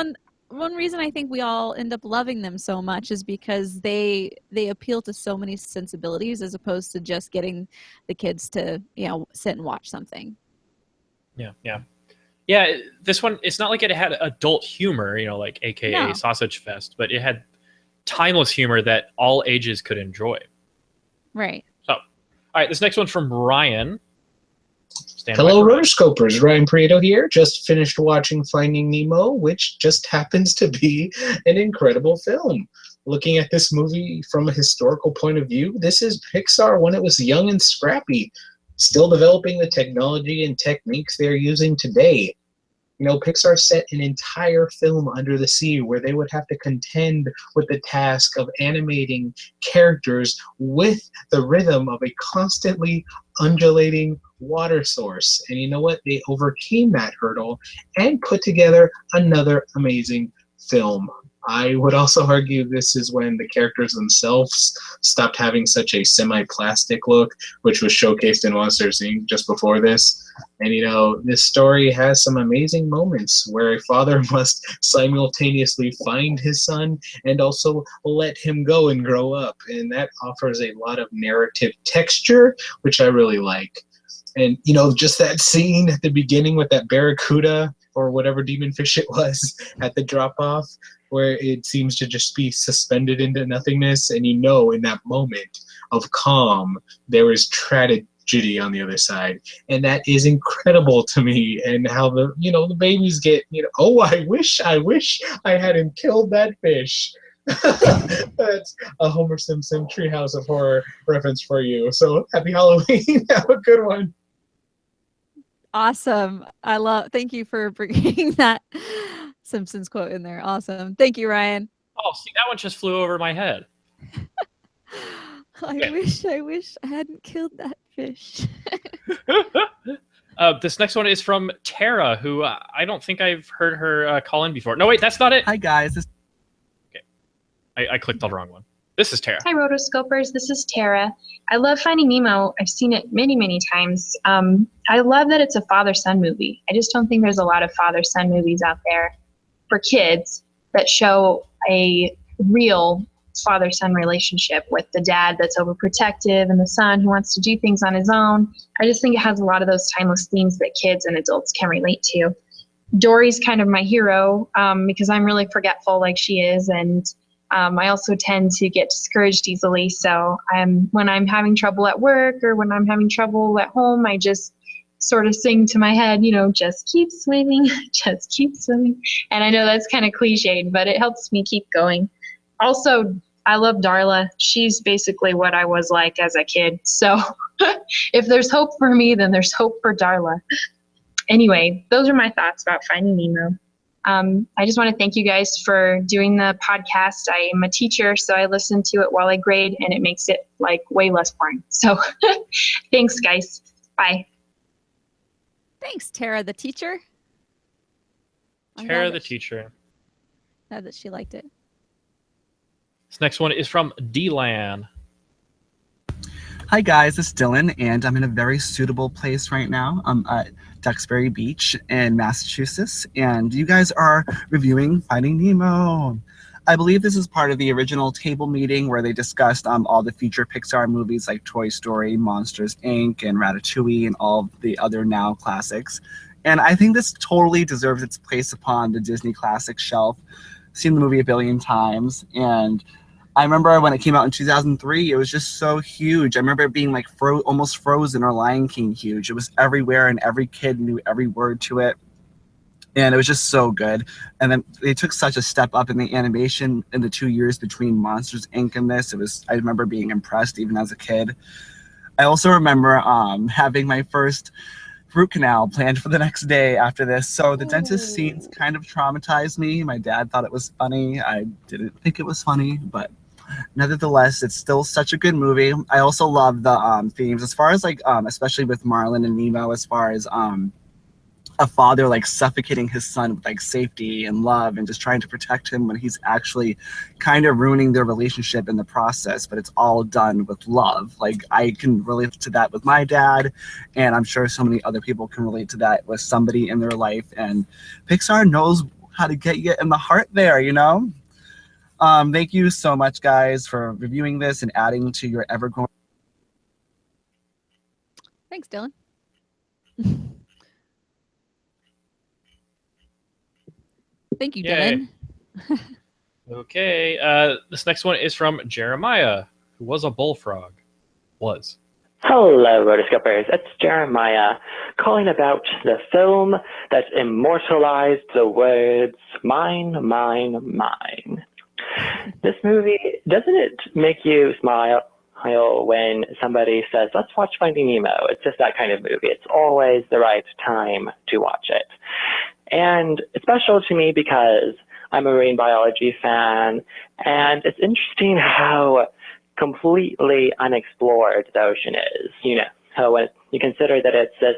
one reason I think we all end up loving them so much is because they appeal to so many sensibilities as opposed to just getting the kids to, you know, sit and watch something. Yeah, this one, it's not like it had adult humor, you know, like AKA Sausage Fest, but it had timeless humor that all ages could enjoy. Right. So, all right, this next one's from Ryan. Hello, Rotoscopers. Ryan Prieto here. Just finished watching Finding Nemo, which just happens to be an incredible film. Looking at this movie from a historical point of view, this is Pixar when it was young and scrappy, still developing the technology and techniques they're using today. You know, Pixar set an entire film under the sea where they would have to contend with the task of animating characters with the rhythm of a constantly undulating water source. And you know what? They overcame that hurdle and put together another amazing film. I would also argue this is when the characters themselves stopped having such a semi-plastic look, which was showcased in Monsters, Inc. just before this. And, you know, this story has some amazing moments where a father must simultaneously find his son and also let him go and grow up. And that offers a lot of narrative texture, which I really like. And, you know, just that scene at the beginning with that barracuda or whatever demon fish it was at the drop-off, where it seems to just be suspended into nothingness, and you know in that moment of calm, there is tragedy on the other side. And that is incredible to me, and how the babies get, oh, I wish I hadn't killed that fish. That's a Homer Simpson Treehouse of Horror reference for you. So happy Halloween. Have a good one. Awesome. Thank you for bringing that Simpsons quote in there. Awesome. Thank you, Ryan. Oh, see, that one just flew over my head. I wish I hadn't killed that fish. This next one is from Tara, who I don't think I've heard her call in before. No, wait, that's not it. Hi, guys. Okay. I clicked on the wrong one. This is Tara. Hi, Rotoscopers. This is Tara. I love Finding Nemo. I've seen it many, many times. I love that it's a father-son movie. I just don't think there's a lot of father-son movies out there for kids that show a real father-son relationship with the dad that's overprotective and the son who wants to do things on his own. I just think it has a lot of those timeless themes that kids and adults can relate to. Dory's kind of my hero because I'm really forgetful like she is, and I also tend to get discouraged easily. So when I'm having trouble at work or when I'm having trouble at home, I just sort of sing to my head, just keep swimming, just keep swimming. And I know that's kind of cliched, but it helps me keep going. Also, I love Darla. She's basically what I was like as a kid. So if there's hope for me, then there's hope for Darla. Anyway, those are my thoughts about Finding Nemo. I just want to thank you guys for doing the podcast. I am a teacher, so I listen to it while I grade, and it makes it like way less boring. So thanks, guys. Bye. Thanks, Tara, the teacher. Tara, the teacher. Glad that she liked it. This next one is from D-Lan. Hi guys, it's Dylan, and I'm in a very suitable place right now. I'm at Duxbury Beach in Massachusetts, and you guys are reviewing Finding Nemo. I believe this is part of the original table meeting where they discussed all the future Pixar movies like Toy Story, Monsters, Inc., and Ratatouille, and all the other now classics. And I think this totally deserves its place upon the Disney classic shelf. Seen the movie a billion times, and I remember when it came out in 2003, it was just so huge. I remember it being like almost Frozen or Lion King huge. It was everywhere, and every kid knew every word to it. And it was just so good. And then they took such a step up in the animation in the 2 years between Monsters, Inc. and this. I remember being impressed even as a kid. I also remember having my first root canal planned for the next day after this. So the dentist scenes kind of traumatized me. My dad thought it was funny. I didn't think it was funny, but nevertheless, it's still such a good movie. I also love the themes as far as like, especially with Marlin and Nemo, as far as a father like suffocating his son with like safety and love and just trying to protect him when he's actually kind of ruining their relationship in the process, but it's all done with love. Like I can relate to that with my dad, and I'm sure so many other people can relate to that with somebody in their life, and Pixar knows how to get you in the heart there, Thank you so much, guys, for reviewing this and adding to your ever-growing. Thanks, Dylan. Thank you, Yay. Dylan. Okay, this next one is from Jeremiah, who was a bullfrog. Hello, Rotoscopers. It's Jeremiah calling about the film that immortalized the words "mine, mine, mine." This movie, doesn't it make you smile when somebody says, let's watch Finding Nemo? It's just that kind of movie. It's always the right time to watch it. And it's special to me because I'm a marine biology fan, and it's interesting how completely unexplored the ocean is. So when you consider that it's this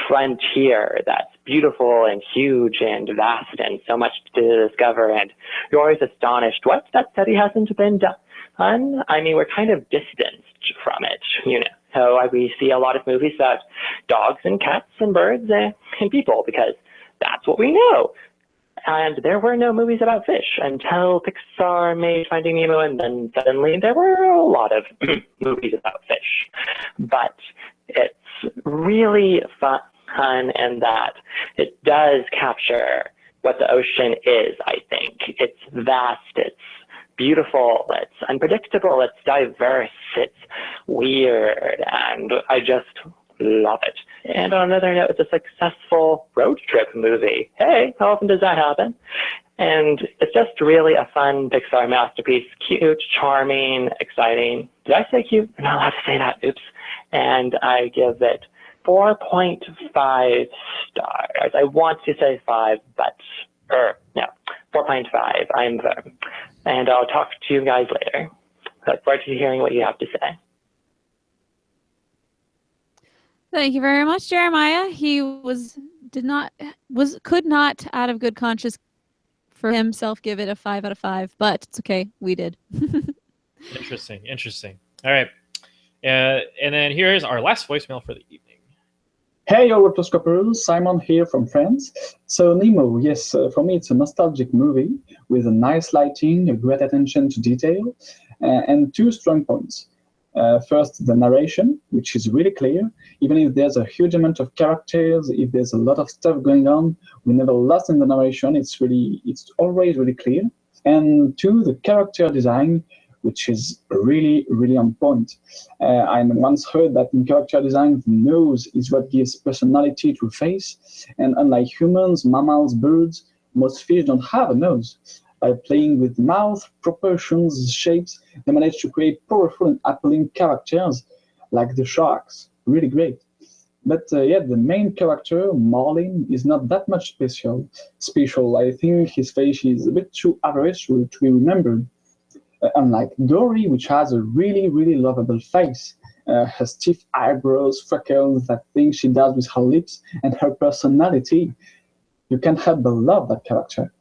frontier that's beautiful and huge and vast and so much to discover, and you're always astonished, what? That study hasn't been done? I mean, we're kind of distanced from it, So we see a lot of movies about dogs and cats and birds and people because that's what we know. And there were no movies about fish until Pixar made Finding Nemo, and then suddenly there were a lot of movies about fish. But it's really fun in that it does capture what the ocean is, I think. It's vast, it's beautiful, it's unpredictable, it's diverse, it's weird, and I just love it. And on another note, it's a successful road trip movie. Hey, how often does that happen? And it's just really a fun Pixar masterpiece. Cute, charming, exciting. Did I say cute? I'm not allowed to say that. Oops. And I give it 4.5 stars. I want to say 5, but no, 4.5. I'm firm. And I'll talk to you guys later. Look forward to hearing what you have to say. Thank you very much, Jeremiah. He could not, out of good conscience for himself, give it a 5 out of 5, but it's okay. We did. Interesting. All right. And then here's our last voicemail for the evening. Hey, Rotoscopers, Simon here from France. So Nemo, yes, for me it's a nostalgic movie with a nice lighting, a great attention to detail, and 2 strong points. First, the narration, which is really clear. Even if there's a huge amount of characters, if there's a lot of stuff going on, we're never lost in the narration. It's always really clear. And 2, the character design, which is really, really on point. I once heard that in character design, the nose is what gives personality to a face. And unlike humans, mammals, birds, most fish don't have a nose. By playing with mouth, proportions, shapes, they manage to create powerful and appealing characters, like the sharks. Really great. But yeah, the main character, Marlin, is not that much special. I think his face is a bit too average to be remembered. Unlike Dory, which has a really, really lovable face, her stiff eyebrows, freckles, that thing she does with her lips, and her personality, you can't help but love that character.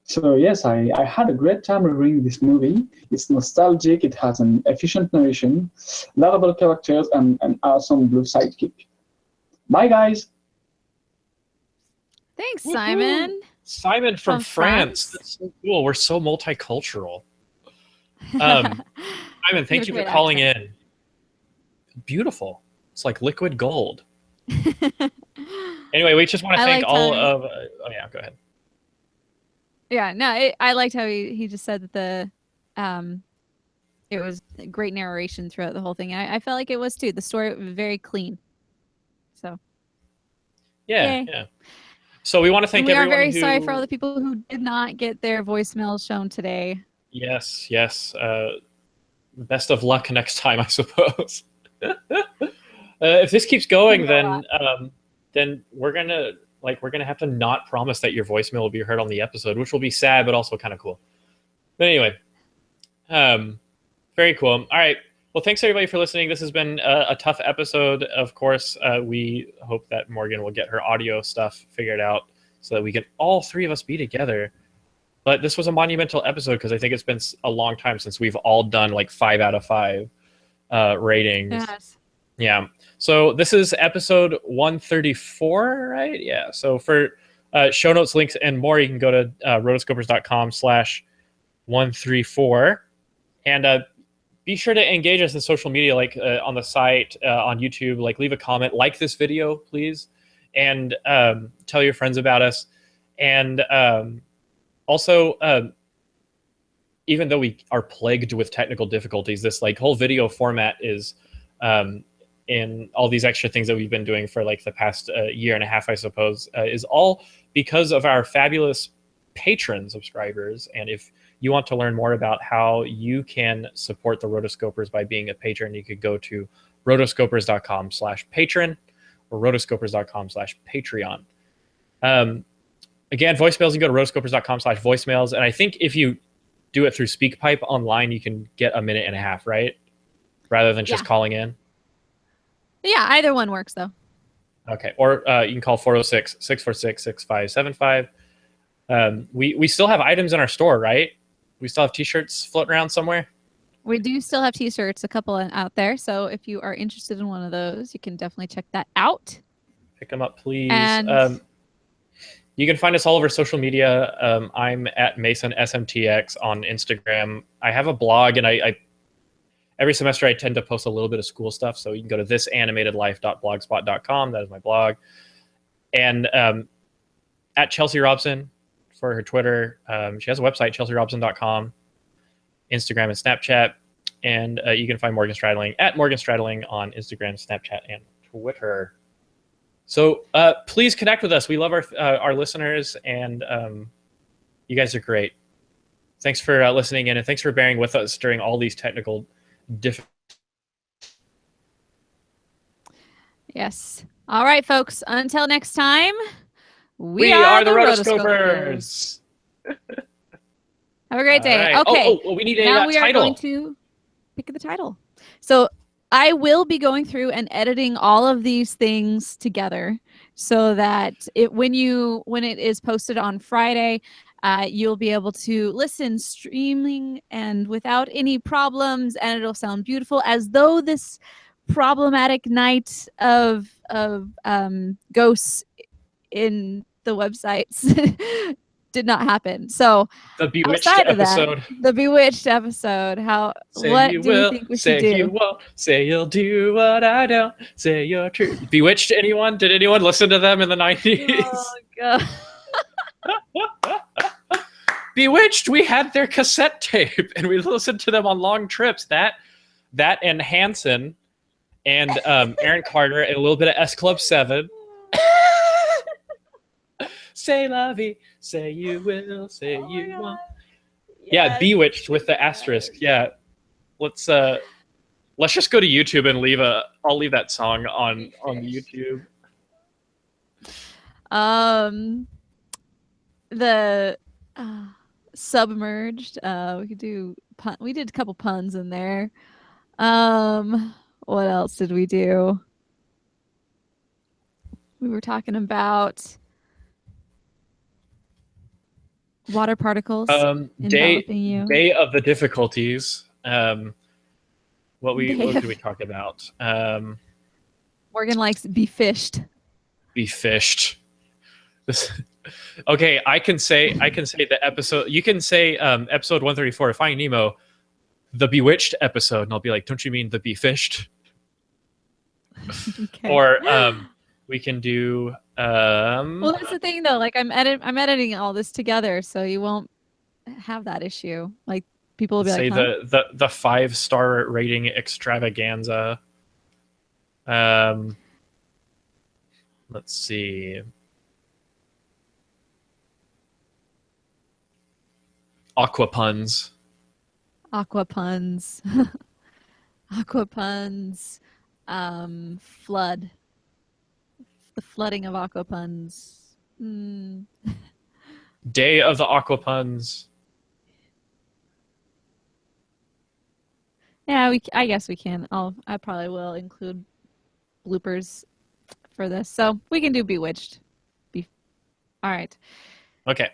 So yes, I had a great time reviewing this movie. It's nostalgic, it has an efficient narration, lovable characters, and an awesome blue sidekick. Bye, guys! Thanks, Simon. Simon from France. That's so cool. We're so multicultural. Simon, thank you for calling in. Beautiful. It's like liquid gold. Anyway, we just want to thank all of... oh, yeah, go ahead. Yeah, no, I liked how he just said that it was great narration throughout the whole thing. I felt like it was, too. The story was very clean. So... Yeah. So we want to thank everyone. We are very sorry for all the people who did not get their voicemails shown today. Yes. Best of luck next time, I suppose. If this keeps going, then we're gonna have to not promise that your voicemail will be heard on the episode, which will be sad, but also kind of cool. But anyway, very cool. All right. Well, thanks everybody for listening. This has been a tough episode. Of course, we hope that Morgan will get her audio stuff figured out so that we can all three of us be together. But this was a monumental episode because I think it's been a long time since we've all done like 5 out of 5 ratings. Yes. Yeah. So this is episode 134, right? Yeah. So for show notes, links, and more, you can go to rotoscopers.com/134. And be sure to engage us in social media, like on the site, on YouTube. Like, leave a comment, like this video, please, and tell your friends about us. And also, even though we are plagued with technical difficulties, this like whole video format is in all these extra things that we've been doing for like the past year and a half, I suppose, is all because of our fabulous patron subscribers. And if you want to learn more about how you can support the Rotoscopers by being a patron, you could go to rotoscopers.com/patron or rotoscopers.com/patreon. Again, voicemails, you can go to rotoscopers.com/voicemails. And I think if you do it through SpeakPipe online, you can get 1.5 minutes, right? Rather than just calling in. Yeah, either one works, though. Okay. Or you can call 406-646-6575. We still have items in our store, right? We still have T-shirts floating around somewhere. We do still have T-shirts, a couple out there. So if you are interested in one of those, you can definitely check that out. Pick them up, please. And you can find us all over social media. I'm at Mason SMTX on Instagram. I have a blog, and I every semester I tend to post a little bit of school stuff. So you can go to thisanimatedlife.blogspot.com. That is my blog. And at Chelsea Robson for her Twitter. She has a website, chelsearobson.com, Instagram and Snapchat. And you can find Morgan Stradling at Morgan Stradling on Instagram, Snapchat, and Twitter. So please connect with us. We love our listeners, and you guys are great. Thanks for listening in, and thanks for bearing with us during all these technical difficulties. Yes. All right, folks. Until next time, we are the Rotoscopers. Have a great day. Right. Okay. Oh, we need a now we title. are going to pick the title. So I will be going through and editing all of these things together so that when it is posted on Friday, you'll be able to listen streaming and without any problems, and it'll sound beautiful, as though this problematic night of ghosts in the websites did not happen. So the Bewitched episode. The Bewitched episode. What do you think we should do? Say you won't. Say you'll do what I don't. Say you're true. Bewitched anyone? Did anyone listen to them in the 90s? Oh, God. Bewitched, we had their cassette tape, and we listened to them on long trips. That and Hanson, and Aaron Carter, and a little bit of S Club 7. Say lovey, say you will, say you won't. Yeah, Bewitched with the asterisk. Yeah, let's just go to YouTube and I'll leave that song on YouTube. The Submerged. We could do we did a couple puns in there. What else did we do? We were talking about water particles enveloping you. Day of the difficulties. What did we talk about? Morgan likes be fished. Be fished. Okay, I can say the episode. You can say episode 134, Finding Nemo, the Bewitched episode, and I'll be like, don't you mean the Be Fished? Okay. Or we can do. Well, that's the thing, though. Like I'm editing all this together, so you won't have that issue. Like people will be say like, the 5-star rating extravaganza. Let's see. Aqua puns. Flood. The flooding of aqua puns. Day of the aqua puns. Yeah, I guess we can. I probably will include bloopers for this, so we can do Bewitched. All right. Okay.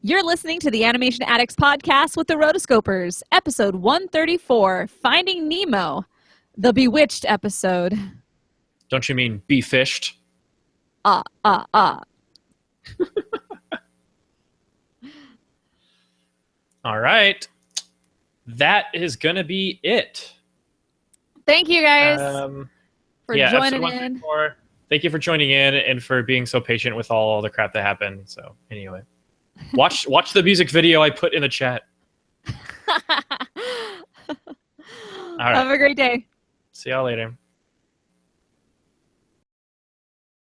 You're listening to the Animation Addicts podcast with the Rotoscopers, episode 134, Finding Nemo, the Bewitched episode. Don't you mean be fished? All right. That is going to be it. Thank you guys for joining in. Thank you for joining in and for being so patient with all the crap that happened. So anyway, watch the music video I put in the chat. All right. Have a great day. See y'all later.